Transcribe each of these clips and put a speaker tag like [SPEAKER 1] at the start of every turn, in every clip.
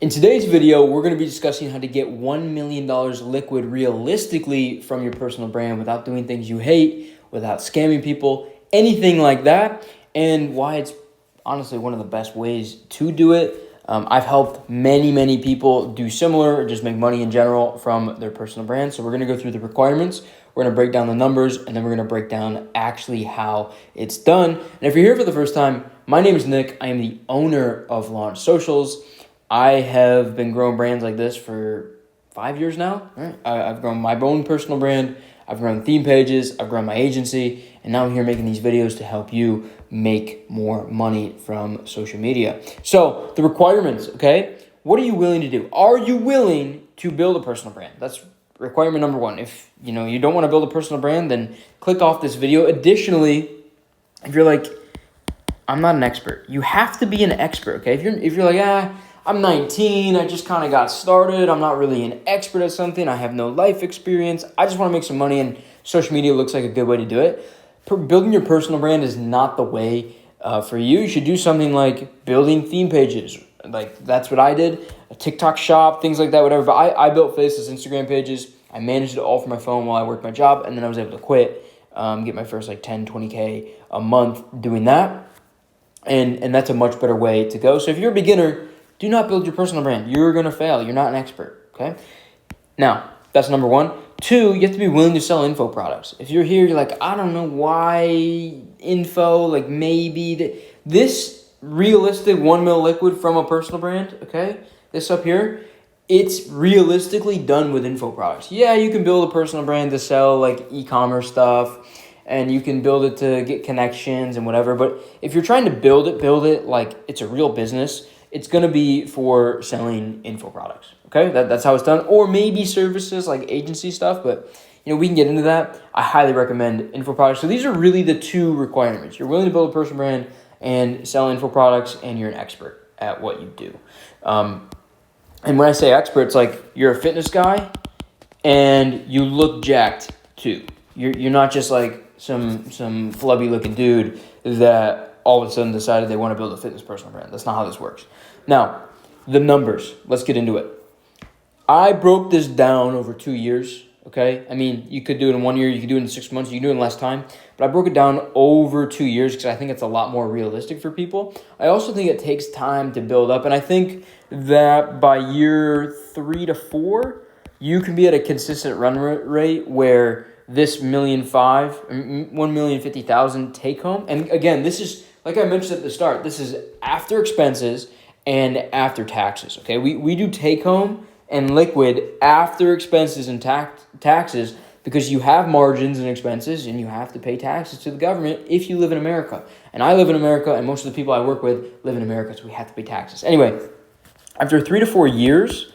[SPEAKER 1] In today's video, we're going to be discussing how to get $1 million liquid realistically from your personal brand without doing things you hate, without scamming people, anything like that, and why it's honestly one of the best ways to do it. I've helped many people do similar or just make money in general from their personal brand. So we're going to go through the requirements. We're going to break down the numbers, and then we're going to break down actually how it's done. And if you're here for the first time, my name is Nick. I am the owner of Launch Socials. I have been growing brands like this for 5 years now. Right? I've grown my own personal brand. I've grown theme pages. I've grown my agency. And now I'm here making these videos to help you make more money from social media. So the requirements, okay? What are you willing to do? Are you willing to build a personal brand? That's requirement number one. If you don't want to build a personal brand, then click off this video. Additionally, if you're like, I'm not an expert, you have to be an expert, okay? If you're like, I'm 19, I just kind of got started, I'm not really an expert at something, I have no life experience, I just want to make some money, and social media looks like a good way to do it. Building your personal brand is not the way for you. You should do something like building theme pages. Like, that's what I did, a TikTok shop, things like that, whatever. But I built faceless Instagram pages. I managed it all from my phone while I worked my job, and then I was able to quit, get my first like 10, 20K a month doing that. And that's a much better way to go. So if you're a beginner, do not build your personal brand. You're going to fail. You're not an expert, okay? Now, that's number one. Two, you have to be willing to sell info products. If you're here, you're like, I don't know why info, like maybe this realistic 1 mil liquid from a personal brand, okay? This up here, it's realistically done with info products. Yeah, you can build a personal brand to sell like e-commerce stuff, and you can build it to get connections and whatever. But if you're trying to build it like it's a real business, it's going to be for selling info products, okay? That's how it's done. Or maybe services like agency stuff, but we can get into that. I highly recommend info products. So these are really the two requirements. You're willing to build a personal brand and sell info products, and you're an expert at what you do. And when I say expert, it's like you're a fitness guy and you look jacked too. You're not just like some flubby looking dude that all of a sudden decided they want to build a fitness personal brand. That's not how this works. Now, the numbers. Let's get into it. I broke this down over 2 years, okay? I mean, you could do it in 1 year, you could do it in 6 months, you can do it in less time, but I broke it down over 2 years because I think it's a lot more realistic for people. I also think it takes time to build up, and I think that by year 3 to 4, you can be at a consistent run rate where this 1,050,000 take home. And again, this is, like I mentioned at the start, this is after expenses and after taxes, okay? We do take home and liquid after expenses and taxes because you have margins and expenses and you have to pay taxes to the government if you live in America. And I live in America, and most of the people I work with live in America, so we have to pay taxes. Anyway, after 3 to 4 years,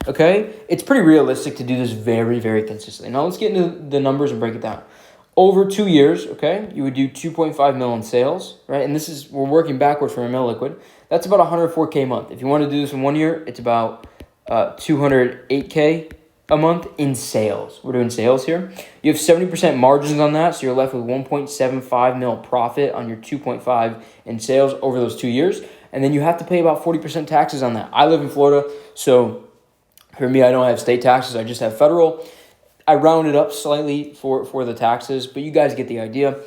[SPEAKER 1] okay, it's pretty realistic to do this very consistently. Now let's get into the numbers and break it down. Over 2 years, okay, you would do 2.5 mil in sales, right? And we're working backward from a mil liquid. That's about 104K a month. If you want to do this in 1 year, it's about 208K a month in sales. We're doing sales here. You have 70% margins on that, so you're left with 1.75 mil profit on your 2.5 in sales over those 2 years. And then you have to pay about 40% taxes on that. I live in Florida, so for me, I don't have state taxes. I just have federal. I rounded up slightly for the taxes, but you guys get the idea.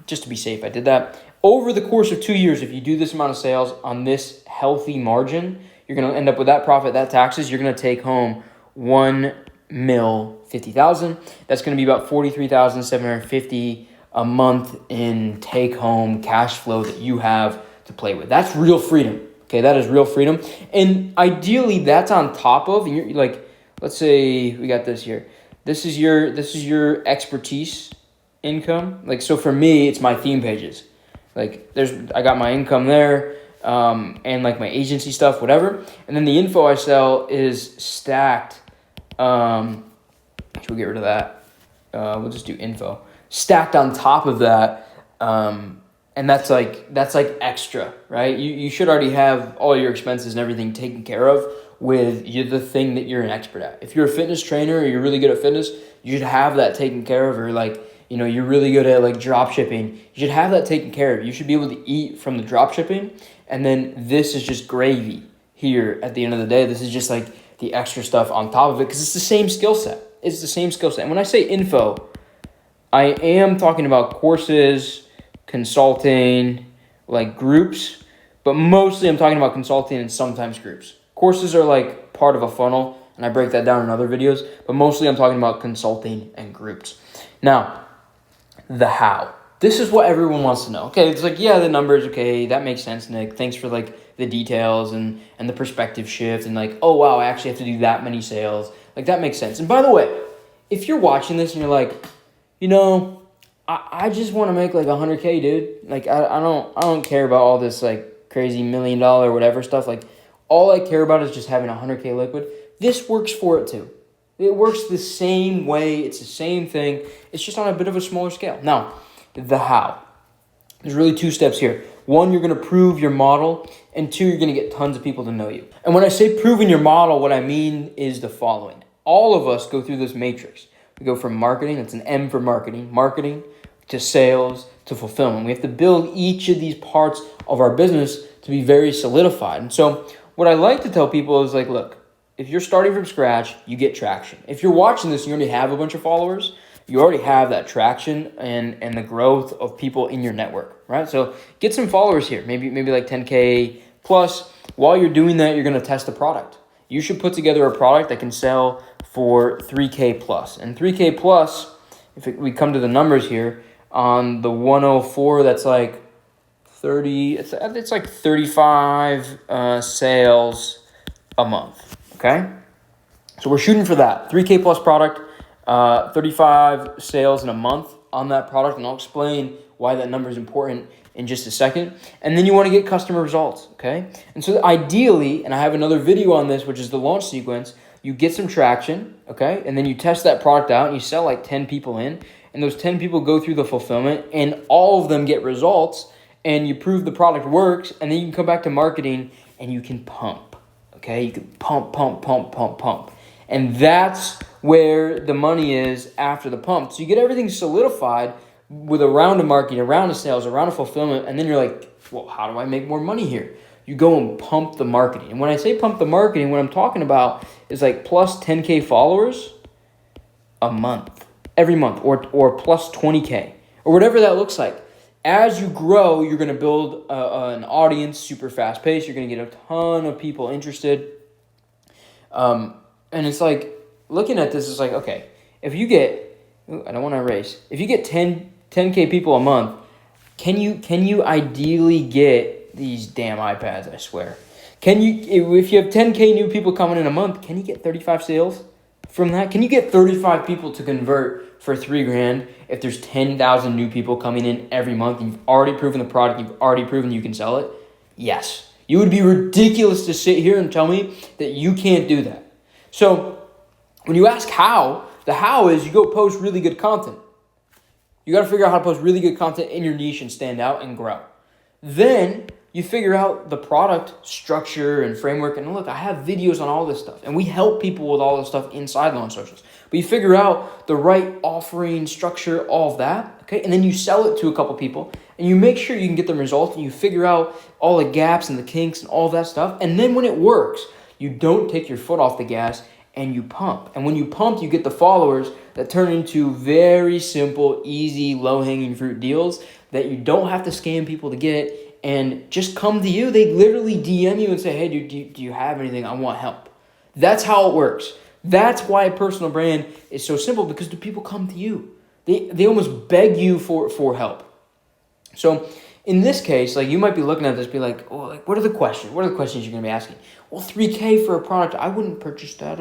[SPEAKER 1] Just to be safe, I did that. Over the course of 2 years, if you do this amount of sales on this healthy margin, you're going to end up with that profit, that taxes. You're going to take home 1,050,000. That's going to be about 43,750 a month in take-home cash flow that you have to play with. That's real freedom. Okay, that is real freedom. And ideally, that's on top of, and you're like, let's say we got this here. This is your expertise income. Like, so for me, it's my theme pages. Like, I got my income there, and like my agency stuff, whatever. And then the info I sell is stacked. Should we get rid of that? We'll just do info. Stacked on top of that, and that's like extra, right? You should already have all your expenses and everything taken care of with the thing that you're an expert at. If you're a fitness trainer or you're really good at fitness, you should have that taken care of. Or like, you're really good at like drop shipping, you should have that taken care of. You should be able to eat from the drop shipping, and then this is just gravy. here at the end of the day. This is just like the extra stuff on top of it because it's the same skill set. It's the same skill set. And when I say info, I am talking about courses, consulting, like groups, but mostly I'm talking about consulting and sometimes groups. Courses are like part of a funnel, and I break that down in other videos, but mostly I'm talking about consulting and groups. Now, the how. This is what everyone wants to know. Okay, it's like, yeah, the numbers, okay, that makes sense, Nick. Thanks for like the details and the perspective shift and like, oh wow, I actually have to do that many sales. Like that makes sense. And by the way, if you're watching this and you're like, you know, I just want to make like 100K, dude. Like I don't care about all this like crazy $1 million whatever stuff. Like all I care about is just having 100K liquid. This works for it too. It works the same way. It's the same thing. It's just on a bit of a smaller scale. Now, the how. There's really 2 steps here. 1, you're going to prove your model, and 2, you're going to get tons of people to know you. And when I say proving your model, what I mean is the following. All of us go through this matrix. We go from marketing, that's an M for marketing to sales to fulfillment. We have to build each of these parts of our business to be very solidified. And so what I like to tell people is like, look, if you're starting from scratch, you get traction. If you're watching this and you already have a bunch of followers, you already have that traction and the growth of people in your network, right? So get some followers here, maybe like 10K plus. While you're doing that, you're going to test the product. You should put together a product that can sell for 3K plus. And 3K plus, we come to the numbers here, on the 104, that's like 30, it's like 35 sales a month, okay? So we're shooting for that. 3K plus product, 35 sales in a month on that product, and I'll explain why that number is important in just a second. And then you want to get customer results, okay? And so ideally, and I have another video on this, which is the launch sequence, you get some traction, okay? And then you test that product out and you sell like 10 people in, and those 10 people go through the fulfillment and all of them get results, and you prove the product works, and then you can come back to marketing and you can pump, okay? You can pump. And that's where the money is after the pump. So you get everything solidified with a round of marketing, a round of sales, a round of fulfillment, and then you're like, well, how do I make more money here? You go and pump the marketing. And when I say pump the marketing, what I'm talking about is like plus 10K followers a month, every month, or plus 20K, or whatever that looks like. As you grow, you're going to build an audience super fast paced. You're going to get a ton of people interested. And it's like, looking at this is like, okay, if you get, I don't want to erase, if you get 10K people a month, can you ideally get these damn iPads, I swear. If you have 10K new people coming in a month, can you get 35 sales from that? Can you get 35 people to convert for $3,000 if there's 10,000 new people coming in every month and you've already proven the product, you've already proven you can sell it? Yes. You would be ridiculous to sit here and tell me that you can't do that. So when you ask how, the how is you go post really good content. You got to figure out how to post really good content in your niche and stand out and grow. Then you figure out the product structure and framework. And look, I have videos on all this stuff. And we help people with all this stuff inside Launch Socials. But you figure out the right offering, structure, all of that. Okay, and then you sell it to a couple people. And you make sure you can get them results. And you figure out all the gaps and the kinks and all of that stuff. And then when it works, you don't take your foot off the gas and you pump. And when you pump, you get the followers that turn into very simple, easy, low-hanging fruit deals that you don't have to scam people to get and just come to you. They literally DM you and say, hey, dude, do you have anything? I want help. That's how it works. That's why a personal brand is so simple, because the people come to you. They almost beg you for help. So in this case, like, you might be looking at this, be like, oh, like, what are the questions? What are the questions you're going to be asking? Well, 3K for a product, I wouldn't purchase that.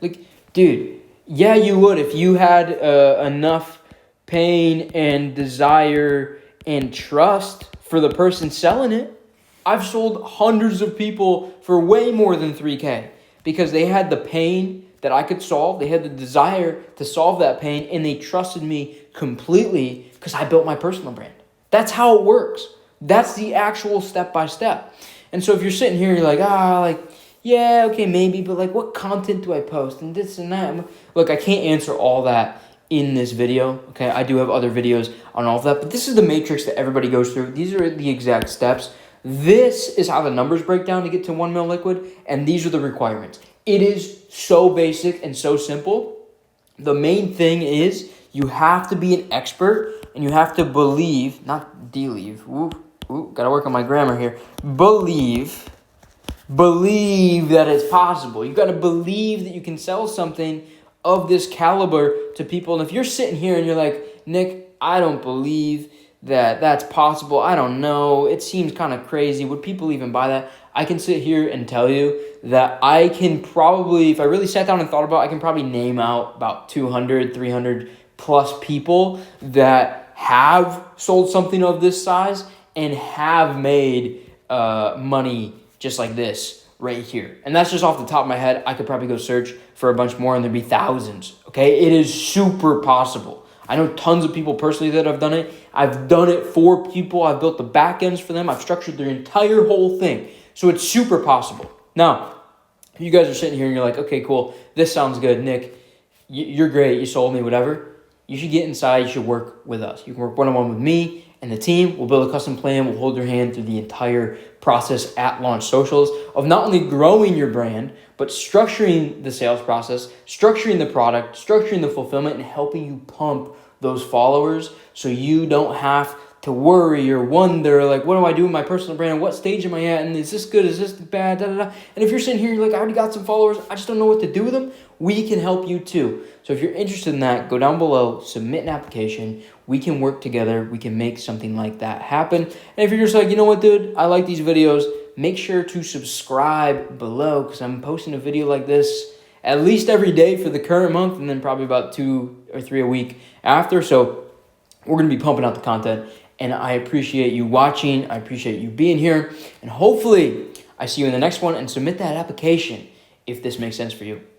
[SPEAKER 1] Like, dude, yeah, you would if you had enough pain and desire and trust for the person selling it. I've sold hundreds of people for way more than 3K because they had the pain that I could solve. They had the desire to solve that pain, and they trusted me completely because I built my personal brand. That's how it works. That's the actual step-by-step. And so if you're sitting here, you're like, yeah, okay, maybe, but like, what content do I post and this and that? Look, I can't answer all that in this video, okay? I do have other videos on all of that, but this is the matrix that everybody goes through. These are the exact steps This is how the numbers break down to get to 1 mil liquid, and these are the requirements. It is so basic and so simple. The main thing is you have to be an expert, and you have to believe, not believe. Gotta work on my grammar here. Believe that it's possible. You gotta believe that you can sell something of this caliber to people. And if you're sitting here and you're like, Nick, I don't believe that that's possible. I don't know. It seems kind of crazy. Would people even buy that? I can sit here and tell you that I can probably, if I really sat down and thought about it, I can probably name out about 200, 300 plus people that have sold something of this size and have made money just like this right here. And that's just off the top of my head. I could probably go search for a bunch more and there'd be thousands. Okay, it is super possible. I know tons of people personally that have done it. I've done it for people. I've built the back ends for them. I've structured their entire whole thing. So it's super possible. Now, if you guys are sitting here and you're like, okay, cool. This sounds good. Nick, you're great. You sold me, whatever. You should get inside. You should work with us. You can work one-on-one with me and the team. We'll build a custom plan. We'll hold your hand through the entire process at Launch Socials of not only growing your brand, but structuring the sales process, structuring the product, structuring the fulfillment, and helping you pump those followers so you don't have to worry or wonder, like, what do I do with my personal brand? What stage am I at? And is this good? Is this bad? And if you're sitting here, you're like, I already got some followers. I just don't know what to do with them. We can help you too. So if you're interested in that, go down below, submit an application. We can work together. We can make something like that happen. And if you're just like, you know what, dude, I like these videos, make sure to subscribe below because I'm posting a video like this at least every day for the current month and then probably about 2 or 3 a week after. So we're going to be pumping out the content. And I appreciate you watching. I appreciate you being here. And hopefully I see you in the next one and submit that application if this makes sense for you.